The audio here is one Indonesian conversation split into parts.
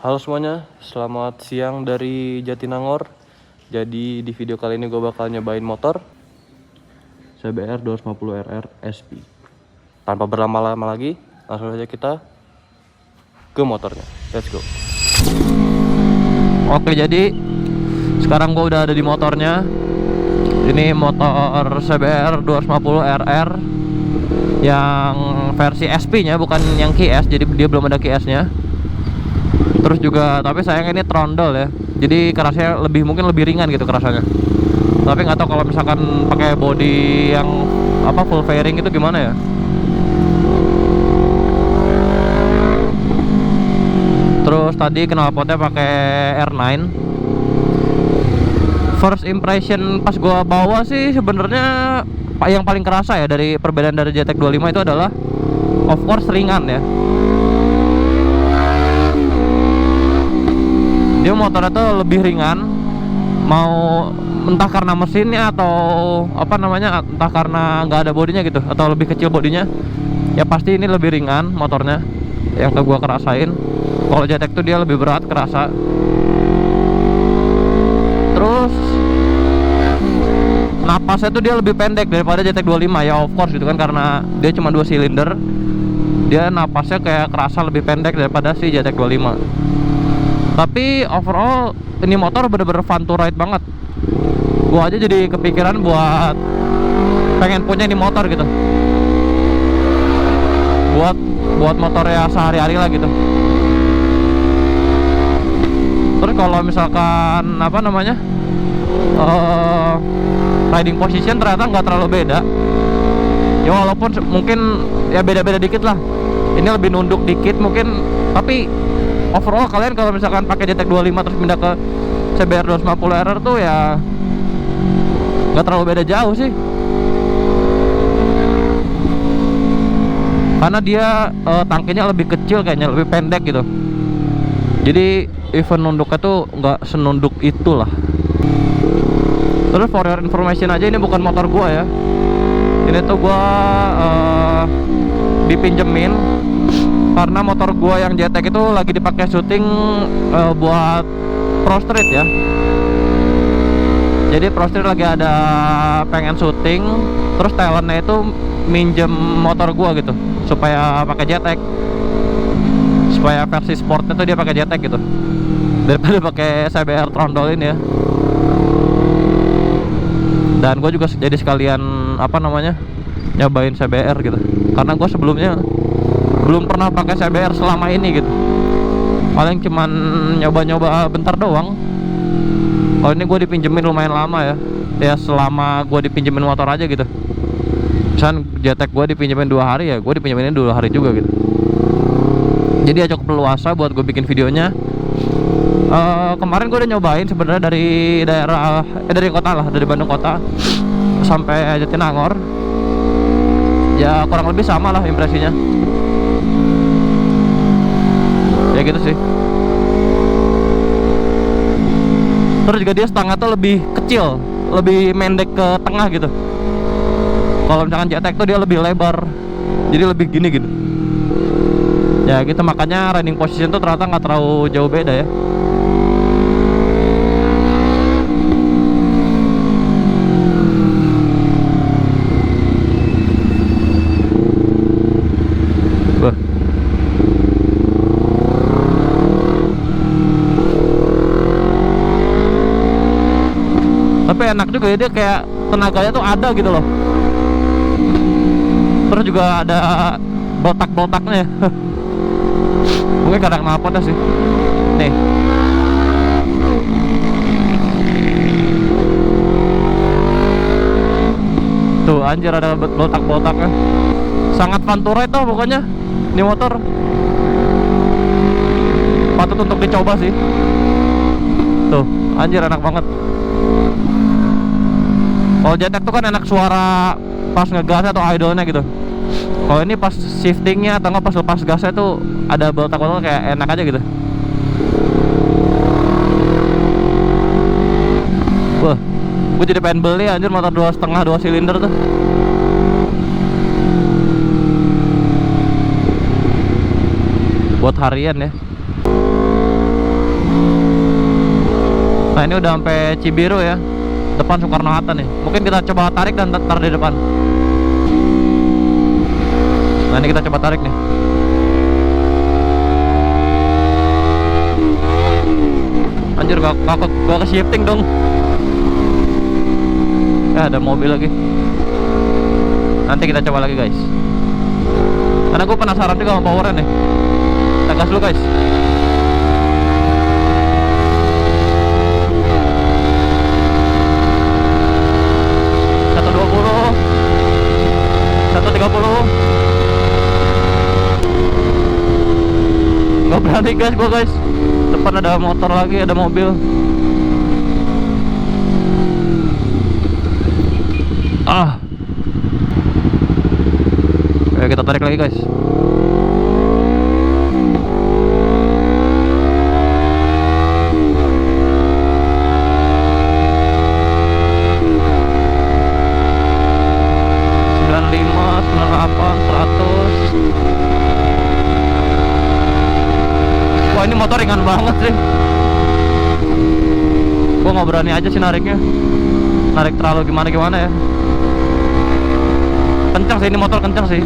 Halo semuanya, selamat siang dari Jatinangor. Jadi di video kali ini gue bakal nyobain motor CBR 250RR SP. Tanpa berlama-lama lagi, langsung saja kita ke motornya. Let's go. Oke, jadi sekarang gue udah ada di motornya. Ini motor CBR 250RR yang versi SP-nya, bukan yang KS. Jadi dia belum ada KS-nya. Terus juga, tapi sayang ini trondol ya, jadi kerasnya mungkin lebih ringan gitu kerasanya. Tapi nggak tahu kalau misalkan pakai body yang full fairing itu gimana ya. Terus tadi knalpotnya pakai R9. First impression pas gua bawa sih sebenarnya yang paling kerasa ya dari perbedaan dari JTEC 25 itu adalah of course ringan ya. Dia motornya tuh lebih ringan, mau entah karena mesinnya atau entah karena nggak ada bodinya gitu, atau lebih kecil bodinya, ya pasti ini lebih ringan motornya yang gua kerasain. Kalau JTEC tuh dia lebih berat kerasa. Terus napasnya tuh dia lebih pendek daripada JTEC 25 ya, of course gitu kan, karena dia cuma 2 silinder. Dia napasnya kayak kerasa lebih pendek daripada si JTEC 25. Tapi overall ini motor bener-bener fun to ride banget. Gua aja jadi kepikiran buat pengen punya ini motor gitu, buat motor ya sehari-hari lah gitu. Terus kalau misalkan riding position ternyata nggak terlalu beda ya, walaupun mungkin ya beda-beda dikit lah. Ini lebih nunduk dikit mungkin, tapi overall kalian kalau misalkan pakai JTEC 25 terus pindah ke CBR 250RR tuh ya nggak terlalu beda jauh sih, karena dia tangkinya lebih kecil, kayaknya lebih pendek gitu. Jadi even nunduknya tuh nggak senunduk itulah. Terus for your information aja, ini bukan motor gua ya, ini tuh gua dipinjemin karena motor gua yang JTEC itu lagi dipakai syuting buat Pro Street ya. Jadi Pro Street lagi ada pengen syuting, terus talentnya itu minjem motor gua gitu supaya pakai JTEC, supaya versi sportnya tuh dia pakai JTEC gitu daripada pakai CBR trondol ini ya. Dan gue juga jadi sekalian nyobain CBR gitu, karena gue sebelumnya belum pernah pakai CBR selama ini gitu. Paling cuman nyoba-nyoba bentar doang. Kalau ini gue dipinjemin lumayan lama ya. Ya selama gue dipinjemin motor aja gitu. Misalkan JTEC gue dipinjemin 2 hari ya, gue dipinjemin 2 hari juga gitu. Jadi ya cukup leluasa buat gue bikin videonya. Kemarin gue udah nyobain sebenarnya dari dari kota lah, dari Bandung kota sampai Jatinangor. Ya kurang lebih sama lah impresinya. Ya gitu sih. Terus juga dia stangnya tuh lebih kecil, lebih mendek ke tengah gitu. Kalau misalkan JTEC tuh dia lebih lebar, jadi lebih gini gitu. Ya gitu, makanya riding position tuh ternyata nggak terlalu jauh beda ya. Wah. Tapi enak juga ya, dia kayak tenaganya tuh ada gitu loh. Terus juga ada botak-botaknya. Mungkin kadang knalpotnya sih. Nih. Tuh anjir, ada botak-botaknya. Sangat fun to ride tuh pokoknya ini motor. Patut untuk dicoba sih. Tuh anjir, enak banget. Kalau JTEC tuh kan enak suara pas ngegas atau idle-nya gitu. Kalau ini pas shiftingnya atau nggak pas lepas gasnya tuh ada botak-botak, kayak enak aja gitu. Wah, gue jadi pengen beli anjir motor 2,5 2 silinder tuh. buat harian ya. Nah ini udah sampai Cibiru ya, depan Soekarno-Hatta nih. Mungkin kita coba tarik dan tar di depan. Nah ini kita coba tarik nih. Anjir gak ke shifting dong. Ya ada mobil lagi. Nanti kita coba lagi guys, karena gue penasaran juga sama powernya nih. Kita gas dulu guys. Gak berani guys, gue guys. Depan ada motor lagi, ada mobil. Oke, kita tarik lagi guys. Wah ini motor ringan banget sih. Gua nggak berani aja sih nariknya. Narik terlalu gimana ya. Kencang sih ini motor, kencang sih.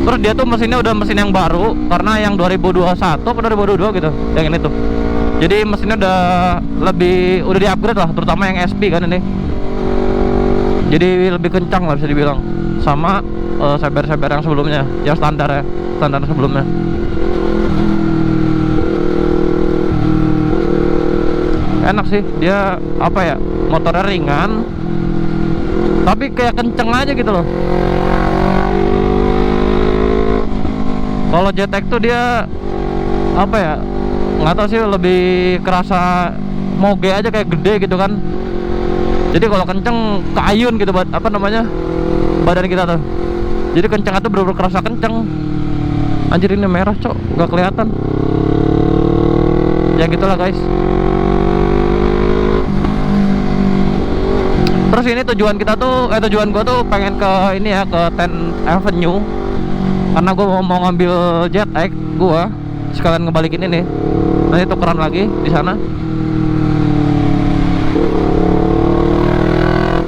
Terus dia tuh mesinnya udah mesin yang baru, karena yang 2021 atau 2022 gitu, yang ini tuh. Jadi mesinnya udah di upgrade lah, terutama yang SP kan ini. Jadi lebih kencang lah bisa dibilang, sama Saber yang sebelumnya, yang standar ya, standar sebelumnya. Enak sih dia, apa ya, motornya ringan tapi kayak kenceng aja gitu loh. Kalau JTEC tuh dia apa ya, nggak tahu sih, lebih kerasa moge aja, kayak gede gitu kan. Jadi kalau kenceng keayun gitu, apa namanya, badan kita tuh. Jadi kenceng tuh bener-bener kerasa kenceng. Anjir ini merah cok, nggak kelihatan. Ya gitulah guys. Terus ini tujuan kita tuh, tujuan gua tuh pengen ke ini ya, ke 10th Avenue. Karena gua mau ngambil JTEC gua, sekalian ngebalikin ini. Nanti tukeran lagi di sana.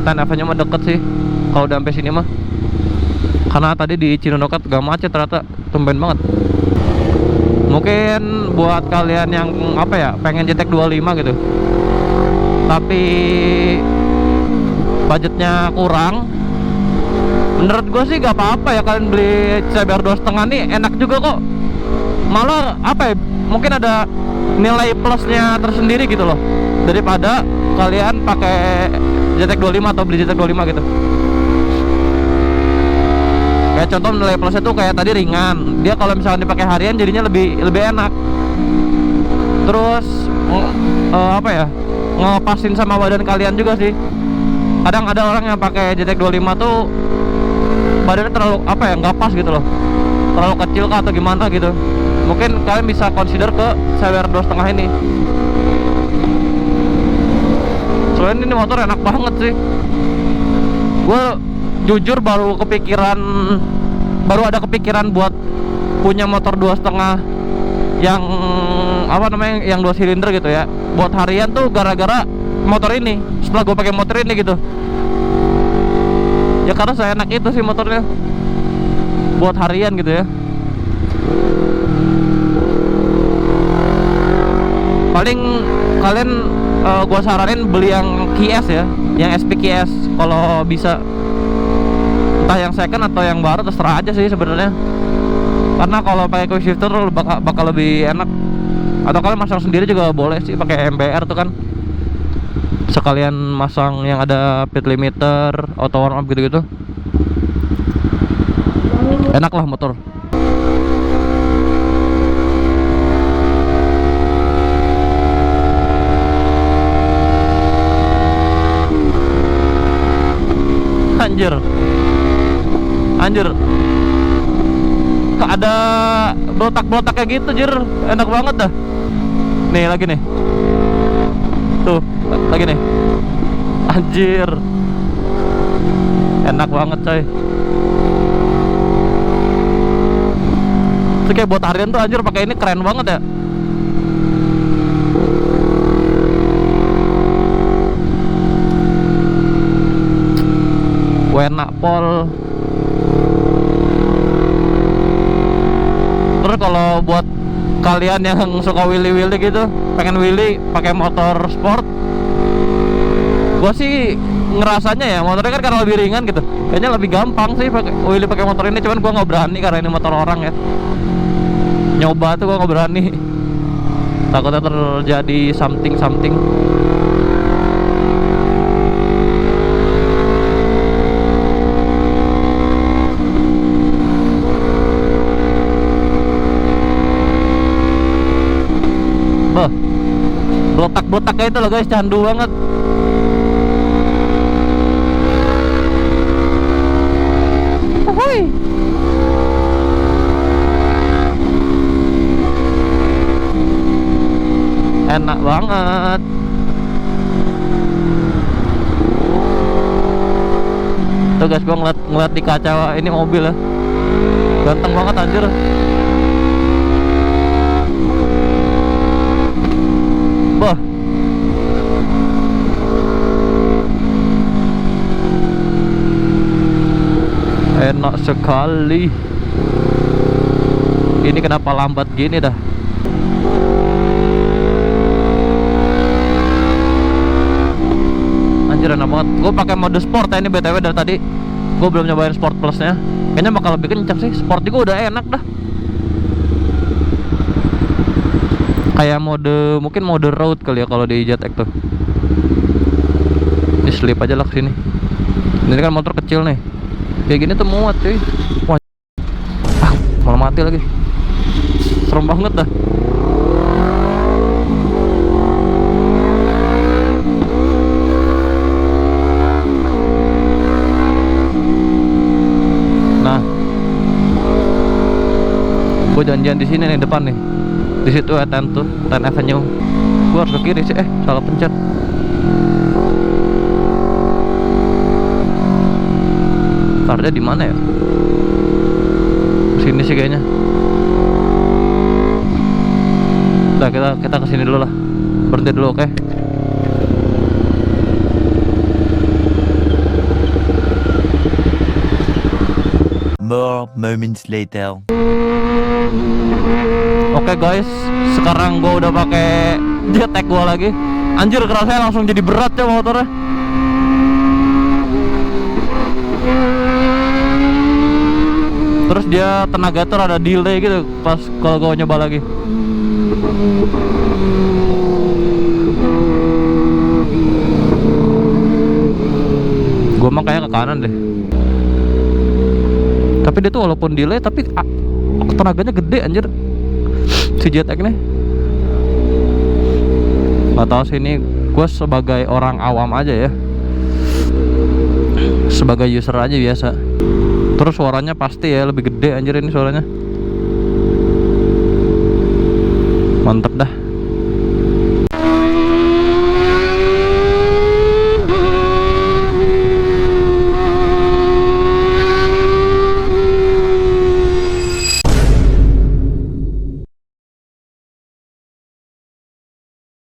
10th Avenue mah deket sih kalau udah sampai sini mah. Karena tadi di Cinonokat gak macet ternyata, tumben banget. Mungkin buat kalian yang apa ya, pengen JTEC 25 gitu, tapi budgetnya kurang, menurut gue sih gak apa-apa ya kalian beli CBR 2,5 nih, enak juga kok. Malah apa ya, mungkin ada nilai plusnya tersendiri gitu loh, daripada kalian pakai JTEC 25 atau beli JTEC 25 gitu. Kayak contoh nilai plusnya tuh kayak tadi ringan, dia kalau misalnya dipakai harian jadinya lebih enak. Terus apa ya, ngepasin sama badan kalian juga sih. Kadang ada orang yang pakai JTEC 25 tuh badannya terlalu apa ya, nggak pas gitu loh, terlalu kecil kah atau gimana gitu. Mungkin kalian bisa consider ke CBR 2,5 ini. Soalnya ini motor enak banget sih. Gue jujur baru ada kepikiran buat punya motor 2,5 yang apa namanya, yang 2 silinder gitu ya, buat harian tuh gara-gara motor ini. Setelah gue pakai motor ini gitu ya, karena saya enak itu sih motornya buat harian gitu ya. Paling kalian gue saranin beli yang KS ya, yang SP KS kalau bisa. Entah yang second atau yang baru, terserah aja sih sebenarnya. Karena kalau pakai quick shifter bakal lebih enak. Atau kalian masang sendiri juga boleh sih, pakai MBR tuh kan. Sekalian masang yang ada speed limiter, auto warm up gitu-gitu. Enak lah motor. Anjir ada botak-botak kayak gitu, jir. Enak banget dah. Nih lagi nih, tuh lagi nih. Anjir enak banget coy. Itu kayak buat harian tuh anjir, pakai ini keren banget ya. enak pol. Terus kalau buat kalian yang suka willy gitu, pengen willy pakai motor sport, gua sih ngerasanya ya motornya kan karena lebih ringan gitu, kayaknya lebih gampang sih pakai willy pakai motor ini. Cuman gua nggak berani karena ini motor orang ya. Nyoba tuh gua nggak berani, takutnya terjadi something. Bah, botak-botaknya itu loh guys, candu banget. Ahoy. Enak banget. Tuh guys, gua ngeliat di kaca ini mobil ya, ganteng banget anjir. Bah, enak sekali. Ini kenapa lambat gini dah? Anjir enak banget. Gue pakai mode sport ya ini BTW dari tadi. Gue belum nyobain sport plusnya. Kayaknya bakal lebih kencang sih. Sport juga udah enak dah. Kayak mungkin mode road kali ya kalau di JTX tuh. Ini slip aja lah kesini. Ini kan motor kecil nih. Kayak gini tuh muat cuy. Wah, malah mati lagi. Serem banget dah. Nah, gue janjian di sini nih depan nih. Di situ ya 10 Avenue. Gue harus ke kiri sih, salah pencet. Startnya di mana ya? Sini sih kayaknya. Udah kita kesini dulu lah. Berhenti dulu, oke? More moments later. Oke guys, sekarang gua udah pakai JTX gua lagi. Anjir, kerasanya langsung jadi berat ya motornya. Terus dia tenaga tuh ada delay gitu pas kalau gua nyoba lagi. Gua mah kayak ke kanan deh. Tapi dia tuh walaupun delay tapi tenaganya gede anjir si JTX nih. Gak tau sih, ini gue sebagai orang awam aja ya, sebagai user aja biasa. Terus suaranya pasti ya lebih gede anjir ini suaranya. Mantep dah.